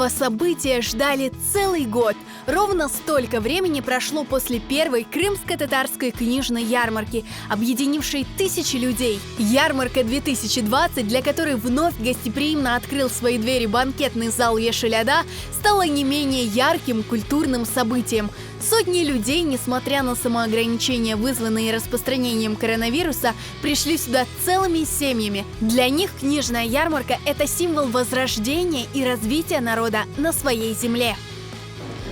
Этого события ждали целый год. Ровно столько времени прошло после первой крымско-татарской книжной ярмарки, объединившей тысячи людей. Ярмарка 2020, для которой вновь гостеприимно открыл свои двери банкетный зал Ешеляда, стала не менее ярким культурным событием. Сотни людей, несмотря на самоограничения, вызванные распространением коронавируса, пришли сюда целыми семьями. Для них книжная ярмарка – это символ возрождения и развития народа на своей земле.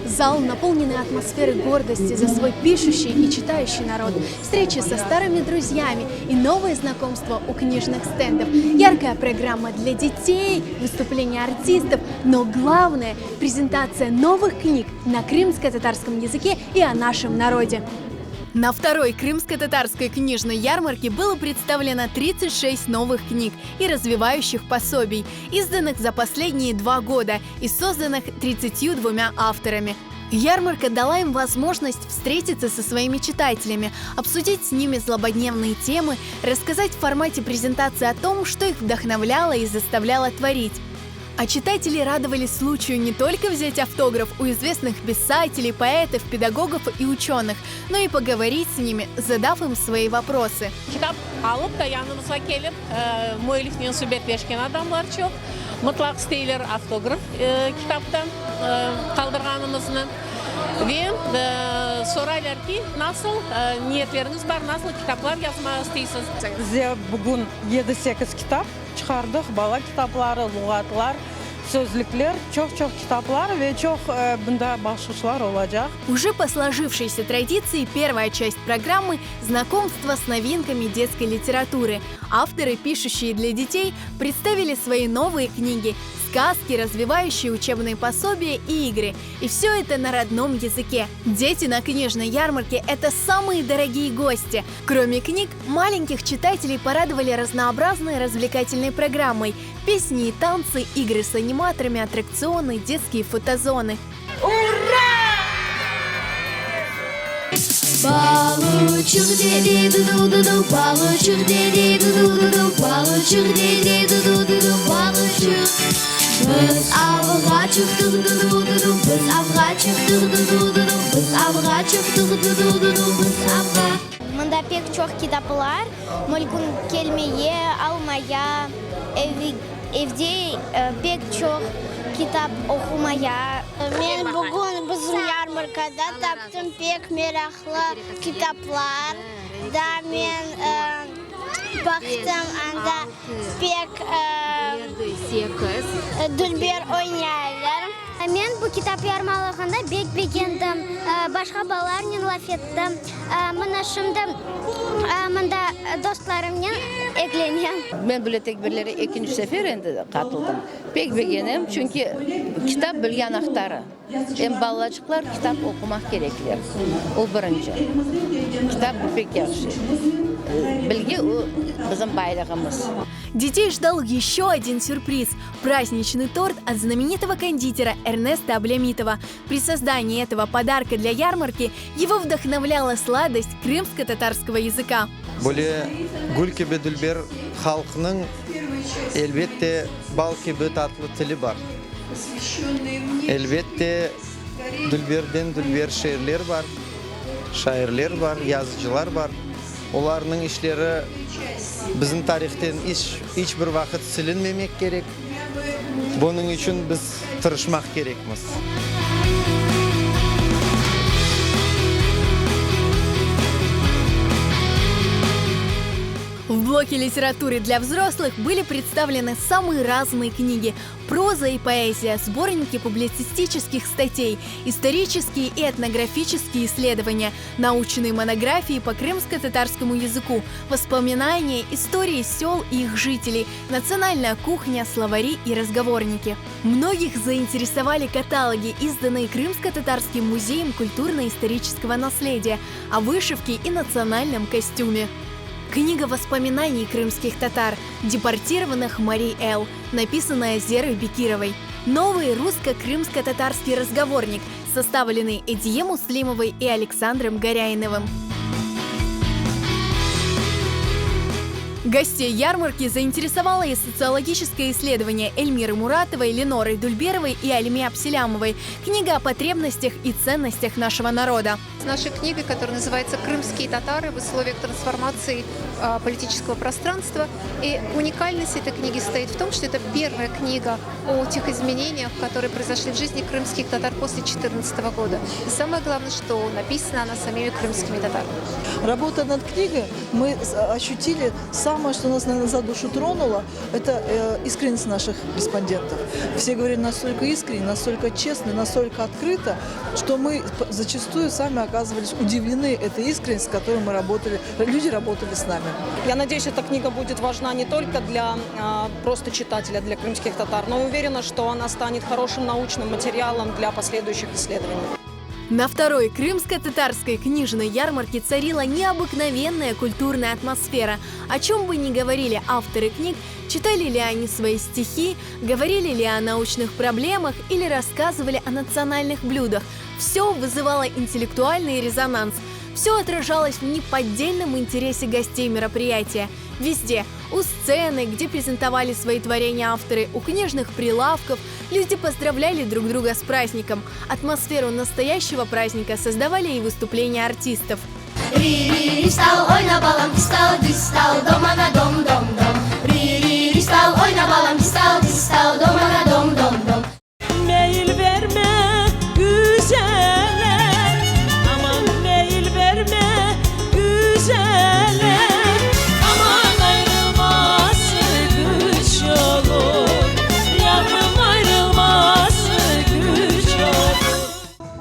Зал, наполненный атмосферой гордости за свой пишущий и читающий народ, встречи со старыми друзьями и новые знакомства у книжных стендов, яркая программа для детей, выступления артистов, но главное – презентация новых книг на крымско-татарском языке и о нашем народе. На второй крымско-татарской книжной ярмарке было представлено 36 новых книг и развивающих пособий, изданных за последние 2 года и созданных 32 авторами. Ярмарка дала им возможность встретиться со своими читателями, обсудить с ними злободневные темы, рассказать в формате презентации о том, что их вдохновляло и заставляло творить. А читатели радовались случаю не только взять автограф у известных писателей, поэтов, педагогов и ученых, но и поговорить с ними, задав им свои вопросы. Kitap alıp da yanımıza gelip müellifine sübet verişken adamlar çok. Mutlak isteyler автограф kitaptan kaldırganımızın. Ve soraylar ki nasıl niyetleriniz var, nasıl kitaplar yazmak istiyorsunuz? Bizde bugün 7-8 kitap çıkardık. Bala kitapları, lügatlar, sözlükler, çok kitaplar ve çok bunda başlıklar olacak. Уже по сложившейся традиции первая часть программы – знакомство с новинками детской литературы. Авторы, пишущие для детей, представили свои новые книги, сказки, развивающие учебные пособия и игры. И все это на родном языке. Дети на книжной ярмарке – это самые дорогие гости. Кроме книг, маленьких читателей порадовали разнообразной развлекательной программой. Песни и танцы, игры с аниматорами, аттракционы, детские фотозоны. Балучук деди ду-ду-ду-ду, балучук деди ду-ду-ду-ду, балучук деди ду-ду-ду-ду, балучук. Biz avga çıktık ду-ду-ду-ду, biz avga çıktık ду-ду-ду-ду, biz avga çıktık ду-ду-ду-ду, biz avga. Мында пек чоқ китаплар, мүлкін келмее алмая, evde pek çok kitap okumaya. Ben bugün bizim yarmarkada taptım pek meraklı kitaplar. Da ben baktım anda pek Dilber oynayarlar. Мен bu kitap yarmarkasında bek beğendim. Başka балармен laf ettim. Мына şimdi mında dostlarımla ekleneyim. Ben bibliotekbirlere ikinci sefer endi katıldım. Pek beğendim çünkü kitap bilgen aktarı. Hem balacıklar kitap okumak gerekler. O birinci. Kitap bu pek yaxşı. Bilgi o bizim bayrağımız. Детей ждал еще один сюрприз – праздничный торт от знаменитого кондитера Эрнеста Аблямитова. При создании этого подарка для ярмарки его вдохновляла сладость крымско-татарского языка. Böyle gül gibi Dilber halkının elbette bal gibi tatlı dili var. Elbette Dilber'den Dilber şiirler var, şairler var, yazıcılar var. Onların işleri bizim tarihten hiçbir vakit silinmemek gerek. Bunun için biz tırışmak gerekmiz. В блоке литературы для взрослых были представлены самые разные книги – проза и поэзия, сборники публицистических статей, исторические и этнографические исследования, научные монографии по крымско-татарскому языку, воспоминания, истории сел и их жителей, национальная кухня, словари и разговорники. Многих заинтересовали каталоги, изданные Крымско-татарским музеем культурно-исторического наследия, о вышивке и национальном костюме. Книга воспоминаний крымских татар, депортированных Мари Эл, написанная Зерой Бекировой. Новый русско-крымско-татарский разговорник, составленный Эдие Муслимовой и Александром Горяиновым. Гостей ярмарки заинтересовало и социологическое исследование Эльмиры Муратовой, Леноры Дульберовой и Алиме Апселямовой. Книга о потребностях и ценностях нашего народа. С нашей книгой, которая называется «Крымские татары в условиях трансформации политического пространства». И уникальность этой книги состоит в том, что это первая книга о тех изменениях, которые произошли в жизни крымских татар после 2014 года. И самое главное, что написана она самими крымскими татарами. Работая над книгой, мы ощутили самое, что нас, наверное, за душу тронуло, это искренность наших респондентов. Все говорили настолько искренне, настолько честно, настолько открыто, что мы зачастую сами оказывались удивлены этой искренностью, с которой мы работали, люди работали с нами. Я надеюсь, эта книга будет важна не только для просто читателя, для крымских татар, но и уверена, что она станет хорошим научным материалом для последующих исследований. На второй крымско-татарской книжной ярмарке царила необыкновенная культурная атмосфера. О чем бы ни говорили авторы книг, читали ли они свои стихи, говорили ли о научных проблемах или рассказывали о национальных блюдах, все вызывало интеллектуальный резонанс. Все отражалось в неподдельном интересе гостей мероприятия. Везде, у сцены, где презентовали свои творения авторы, у книжных прилавков, люди поздравляли друг друга с праздником. Атмосферу настоящего праздника создавали и выступления артистов.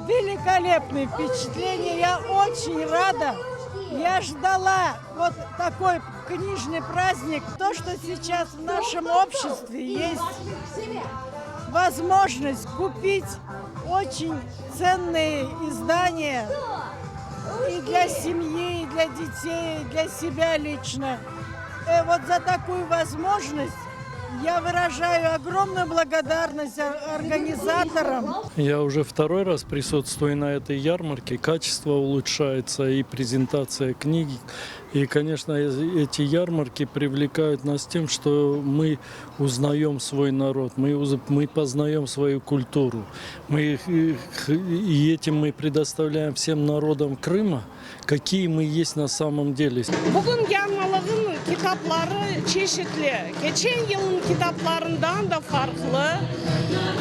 Великолепные впечатления, я очень рада. Я ждала вот такой книжный праздник. То, что сейчас в нашем обществе есть возможность купить очень ценные издания и для семьи, и для детей, и для себя лично. И вот за такую возможность я выражаю огромную благодарность организаторам. Я уже второй раз присутствую на этой ярмарке. Качество улучшается и презентация книги. И, конечно, эти ярмарки привлекают нас тем, что мы узнаем свой народ, мы познаем свою культуру. И этим мы предоставляем всем народам Крыма, какие мы есть на самом деле. Kitapları çeşitli. Geçen yılın kitaplarından da farklı.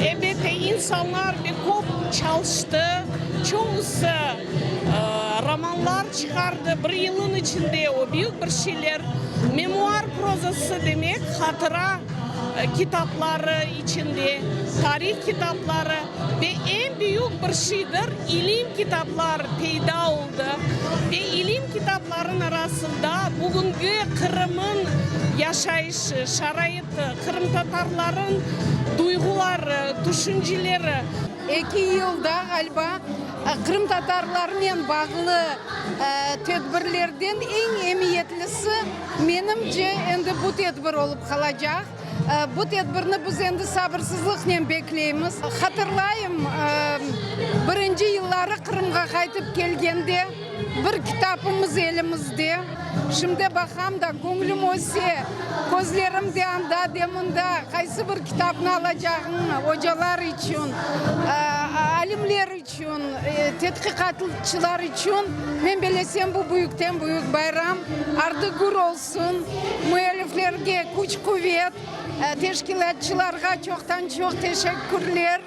Elbette insanlar bir kop çalıştı. Çoğusu romanlar çıkardı. Bir yılın içinde o büyük bir şeyler. Memuar prozası demek hatıra kitapları içinde, tarih kitapları ve en büyük bir şeydir ilim kitapları peyda oldu. Ve ilim kitapların arasında bugünkü Kırım'ın yaşayışı, şarayıtı, Kırım Tatarların duyguları, düşünceleri. 2 yılda galiba Kırım Tatarlarıyla bağlı tedbirlerden en emiyetlisi menimce endi bu tedbir olup kalacak. Bu tedbirni biz endi sabırsızlıkla bekleyimiz. Hatırlayayım, birinci yılları Kırım'a kaytıp gelgende bir kitabımız elimizde. Şimdi bakam da ko'nglim o'zse, ko'zlarimda anda demunda qaysi bir kitapni alacağım hocalar için, alimler için, tadqiqotchilar için. Men bilsem bu büyükten büyük bayram ardıgur olsun. Müelliflerge kuch-kuvvet, teşkilatçılarga çok teşekkürler.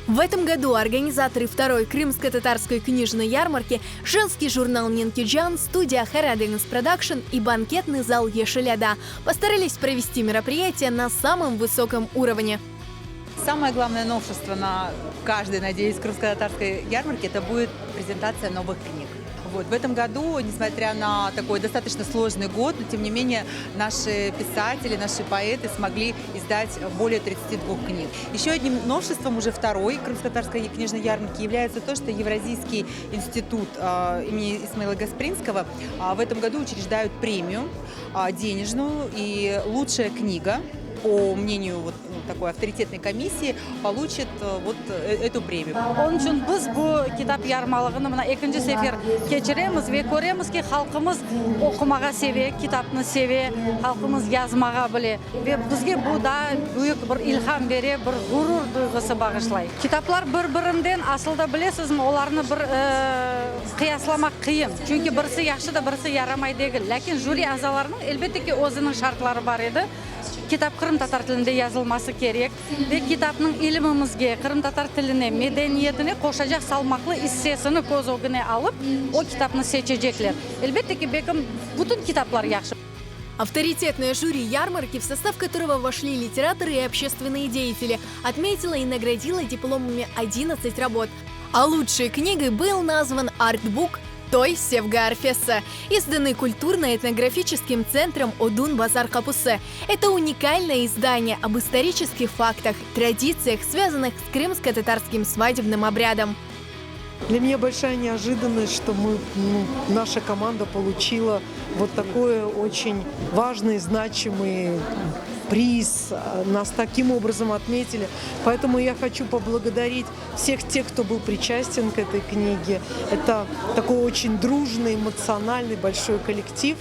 В этом году организаторы второй крымско-татарской книжной ярмарки, женский журнал «Нинкиджан», студия «Хараденс Продакшн» и банкетный зал «Ешеляда» постарались провести мероприятие на самом высоком уровне. Самое главное новшество на каждой, надеюсь, крымско-татарской ярмарке – это будет презентация новых книг. Вот. В этом году, несмотря на такой достаточно сложный год, но тем не менее наши писатели, наши поэты смогли издать более 32 книг. Еще одним новшеством уже второй крымско-татарской книжной ярмарки является то, что Евразийский институт имени Исмаила Гаспринского в этом году учреждают премию денежную и лучшая книга, по мнению такой авторитетной комиссии получит вот эту премию. Onun için biz bu kitap yarmarlığını mına ikinci sefer geçiremiz ve göremiz ki halkımız okumağa seviyor, kitapını seviyor, halkımız yazmağa biliyor ve bizge bu da büyük bir ilham veriyor, bir gurur duygusu bağışlayıyor. Kitaplar bir-birinden aslında bilesizmi, onlarını bir kıyaslamak kıyın. Çünkü birisi yaxşı da birisi yaramay değil. Lakin jüri azalarının elbette ki o'zining şartları var edi. Kitap Kırım Tatar tilinde yazılması gerek ve kitabın ilimimizge, Kırım Tatar tiline, medeniyetine koşacak salmaklı hissesini göz önüne alıp o kitabını seçecekler. Elbette ki bekim bütün kitaplar yaxşı. Авторитетное жюри ярмарки, в состав которого вошли литераторы и общественные деятели, отметило и наградило дипломами 11 работ. А лучшей книгой был назван артбук Той Севга Арфеса, изданный культурно-этнографическим центром Одун Базар Капусе. Это уникальное издание об исторических фактах, традициях, связанных с крымско-татарским свадебным обрядом. Для меня большая неожиданность, что наша команда получила вот такой очень важный, значимый приз. Нас таким образом отметили. Поэтому я хочу поблагодарить всех тех, кто был причастен к этой книге. Это такой очень дружный, эмоциональный, большой коллектив.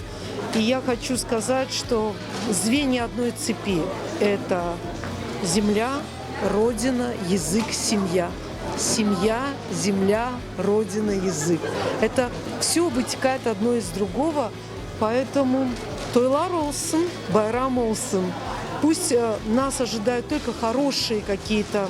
И я хочу сказать, что звенья одной цепи – это земля, родина, язык, семья. Семья, земля, родина, язык. Это все вытекает одно из другого, поэтому тойлар олсын, байрам олсын. Пусть нас ожидают только хорошие какие-то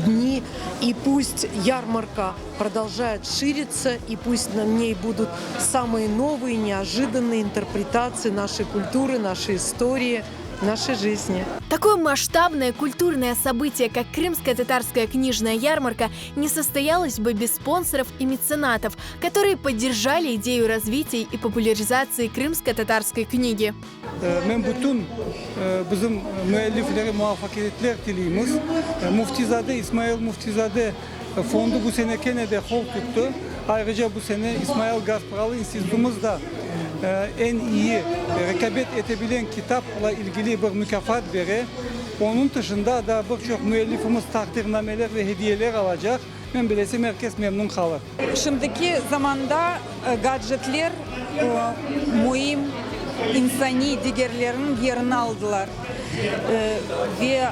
дни, и пусть ярмарка продолжает шириться, и пусть на ней будут самые новые, неожиданные интерпретации нашей культуры, нашей истории, нашей жизни. Такое масштабное культурное событие, как Крымско-татарская книжная ярмарка, не состоялось бы без спонсоров и меценатов, которые поддержали идею развития и популяризации крымско-татарской книги. Мен bütün bizim müelliflere muvaffakiyetler dileyimiz. Muftizade İsmail Muftizade fondu bu sene Kene'de hol tuttu. Ayrıca bu sene İsmail Gasparalı İnstitütümüz da en iyi rekabet edebilen kitapla ilgili bir mükafat verir. Onun dışında da birçok müellifimiz takdirnameler ve hediyeler alacak. Ben bilesem herkes memnun kalır. Şimdiki zamanda gadgetler mühim insani diğerlerinin yerini aldılar. Ve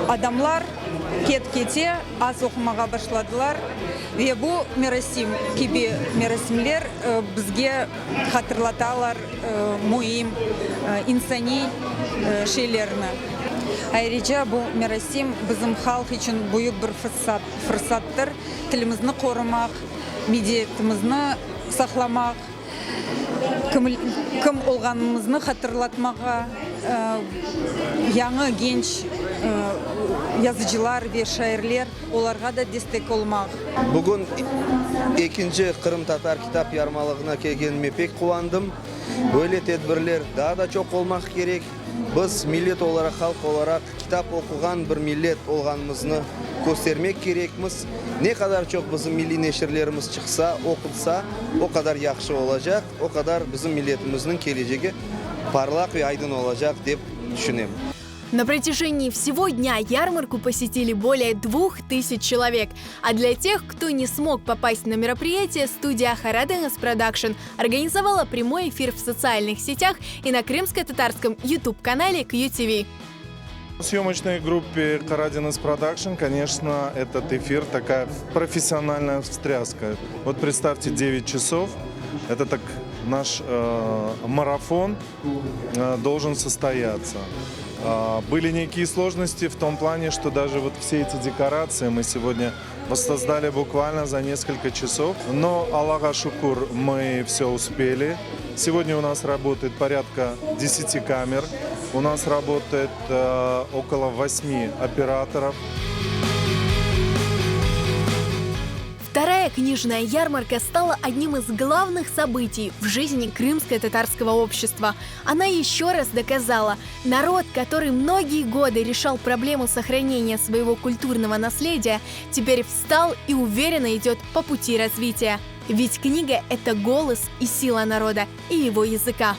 adamlar ket-kete az okumaya başladılar. Ve bu merasim gibi merasimler bizge hatırlatalar mühim insani şeylerini. Ayrıca bu merasim bizim halk için büyük bir fırsattır. Tilimizni korumak, medeniyetimizni saklamak, kim olganımızı hatırlatmağa, yanı genç yazıcılar ve şairler onlara da destek olmak. Bugün ikinci Kırım Tatar kitap yarmalığına kelgenime pek kuvvandım. Böyle tedbirler daha da çok olmak gerek. Biz millet olarak, halk olarak kitap okugan bir millet olganımızı göstermek gerekmiz. Ne kadar çok bizim milli neşirlerimiz çıksa, okulsa o kadar yaxşı olacak, o kadar bizim milletimizin geleceği parlak ve aydın olacak diye düşünüyorum. На протяжении всего дня ярмарку посетили более 2000 человек. А для тех, кто не смог попасть на мероприятие, студия Хараденес Продакшн организовала прямой эфир в социальных сетях и на крымско-татарском YouTube-канале QTV. В съемочной группе Хараденес Продакшн, конечно, этот эфир такая профессиональная встряска. Вот представьте, 9 часов, это так наш марафон должен состояться. Были некие сложности в том плане, что даже вот все эти декорации мы сегодня воссоздали буквально за несколько часов. Но, Аллаха шукур, мы все успели. Сегодня у нас работает порядка 10 камер. У нас работает около 8 операторов. Вторая книжная ярмарка стала одним из главных событий в жизни крымско-татарского общества. Она еще раз доказала, народ, который многие годы решал проблему сохранения своего культурного наследия, теперь встал и уверенно идет по пути развития. Ведь книга – это голос и сила народа и его языка.